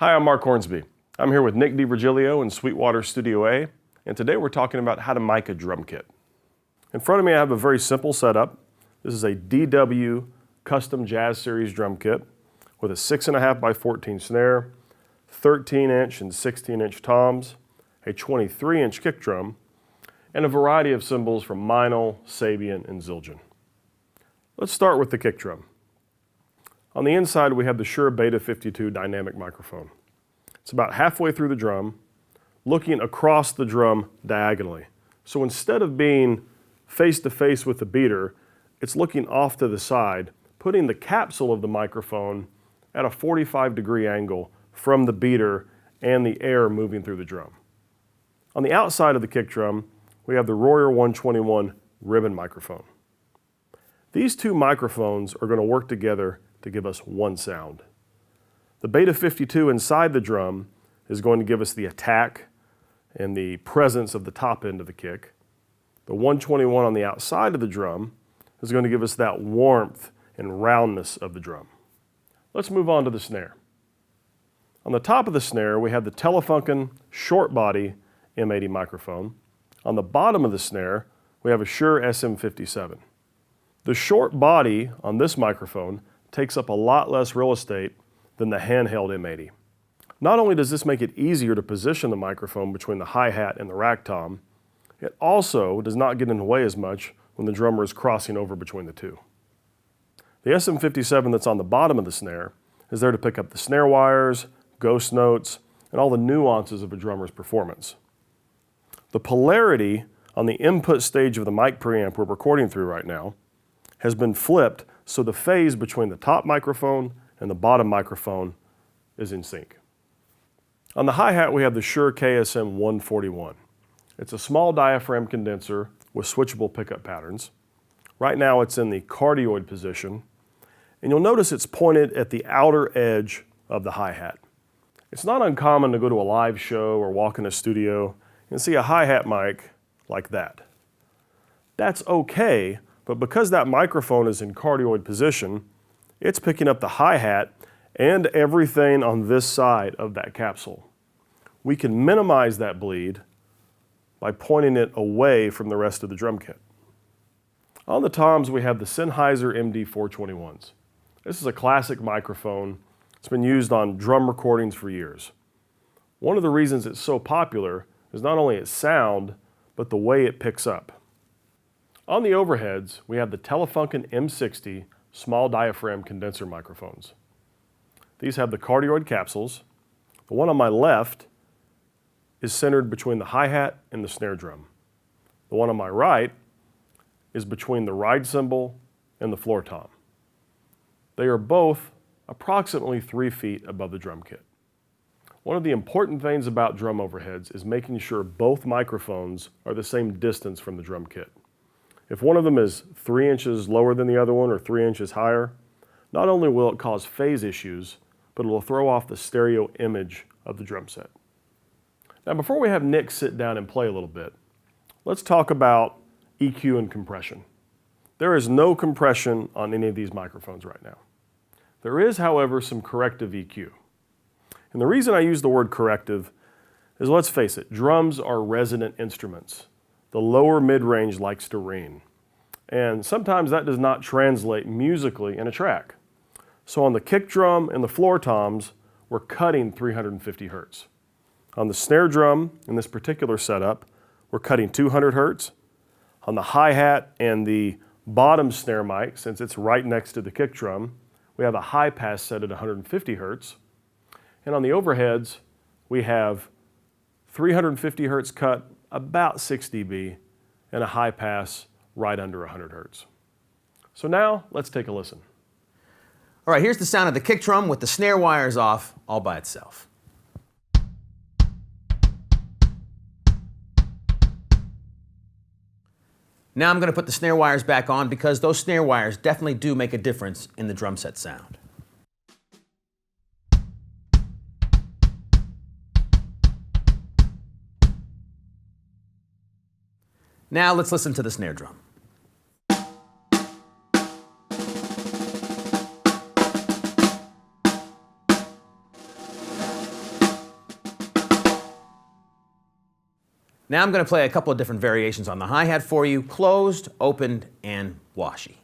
Hi, I'm Mark Hornsby. I'm here with Nick DiVirgilio in Sweetwater Studio A, and today we're talking about how to mic a drum kit. In front of me I have a very simple setup. This is a DW Custom Jazz Series drum kit with a 6.5 by 14 snare, 13-inch and 16-inch toms, a 23-inch kick drum, and a variety of cymbals from Meinl, Sabian, and Zildjian. Let's start with the kick drum. On the inside we have the Shure Beta 52 dynamic microphone. It's about halfway through the drum, looking across the drum diagonally. So instead of being face to face with the beater, it's looking off to the side, putting the capsule of the microphone at a 45-degree angle from the beater and the air moving through the drum. On the outside of the kick drum, we have the Royer 121 ribbon microphone. These two microphones are going to work together to give us one sound. The Beta 52 inside the drum is going to give us the attack and the presence of the top end of the kick. The 121 on the outside of the drum is going to give us that warmth and roundness of the drum. Let's move on to the snare. On the top of the snare, we have the Telefunken short body M80 microphone. On the bottom of the snare, we have a Shure SM57. The short body on this microphone takes up a lot less real estate than the handheld M80. Not only does this make it easier to position the microphone between the hi-hat and the rack tom, it also does not get in the way as much when the drummer is crossing over between the two. The SM57 that's on the bottom of the snare is there to pick up the snare wires, ghost notes, and all the nuances of a drummer's performance. The polarity on the input stage of the mic preamp we're recording through right now has been flipped so the phase between the top microphone and the bottom microphone is in sync. On the hi-hat we have the Shure KSM 141. It's a small diaphragm condenser with switchable pickup patterns. Right now it's in the cardioid position, and you'll notice it's pointed at the outer edge of the hi-hat. It's not uncommon to go to a live show or walk in a studio and see a hi-hat mic like that. That's okay, but because that microphone is in cardioid position, it's picking up the hi-hat and everything on this side of that capsule. We can minimize that bleed by pointing it away from the rest of the drum kit. On the toms we have the Sennheiser MD421s. This is a classic microphone. It's been used on drum recordings for years. One of the reasons it's so popular is not only its sound, but the way it picks up. On the overheads, we have the Telefunken M60 small diaphragm condenser microphones. These have the cardioid capsules. The one on my left is centered between the hi-hat and the snare drum. The one on my right is between the ride cymbal and the floor tom. They are both approximately 3 feet above the drum kit. One of the important things about drum overheads is making sure both microphones are the same distance from the drum kit. If one of them is 3 inches lower than the other one or 3 inches higher, not only will it cause phase issues, but it will throw off the stereo image of the drum set. Now before we have Nick sit down and play a little bit, let's talk about EQ and compression. There is no compression on any of these microphones right now. There is, however, some corrective EQ. And the reason I use the word corrective is, let's face it, drums are resonant instruments. The lower mid-range likes to ring. And sometimes that does not translate musically in a track. So on the kick drum and the floor toms, we're cutting 350 hertz. On the snare drum, in this particular setup, we're cutting 200 hertz. On the hi-hat and the bottom snare mic, since it's right next to the kick drum, we have a high pass set at 150 hertz. And on the overheads, we have 350 hertz cut, about 6 dB, and a high pass right under 100 hertz. So now, let's take a listen. All right, here's the sound of the kick drum with the snare wires off all by itself. Now I'm going to put the snare wires back on because those snare wires definitely do make a difference in the drum set sound. Now let's listen to the snare drum. Now I'm going to play a couple of different variations on the hi-hat for you: closed, opened, and washy.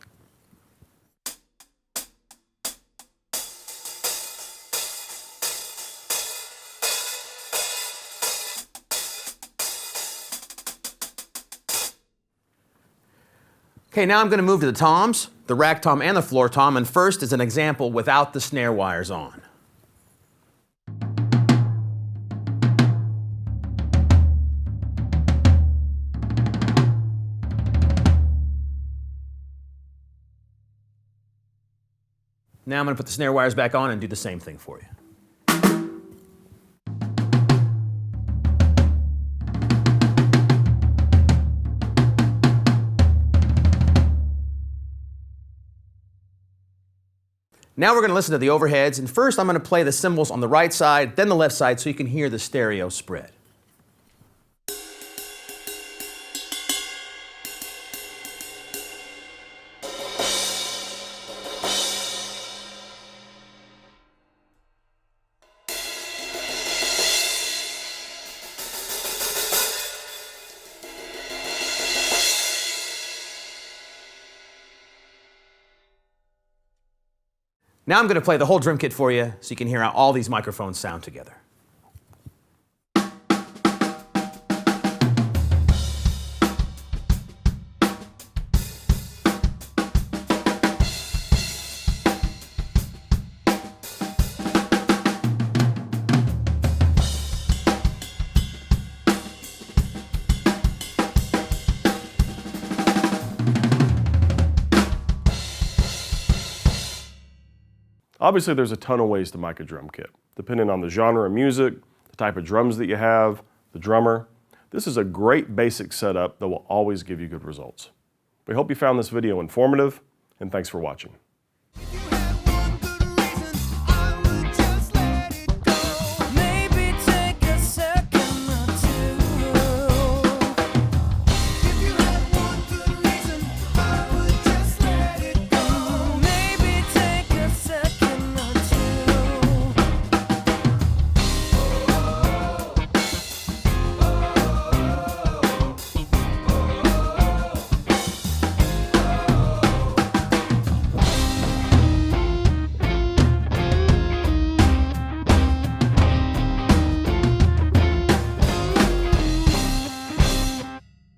Okay, now I'm going to move to the toms, the rack tom and the floor tom, and first is an example without the snare wires on. Now I'm going to put the snare wires back on and do the same thing for you. Now we're going to listen to the overheads, and first I'm going to play the cymbals on the right side, then the left side, so you can hear the stereo spread. Now I'm going to play the whole drum kit for you so you can hear how all these microphones sound together. Obviously, there's a ton of ways to mic a drum kit, depending on the genre of music, the type of drums that you have, the drummer. This is a great basic setup that will always give you good results. We hope you found this video informative, and thanks for watching.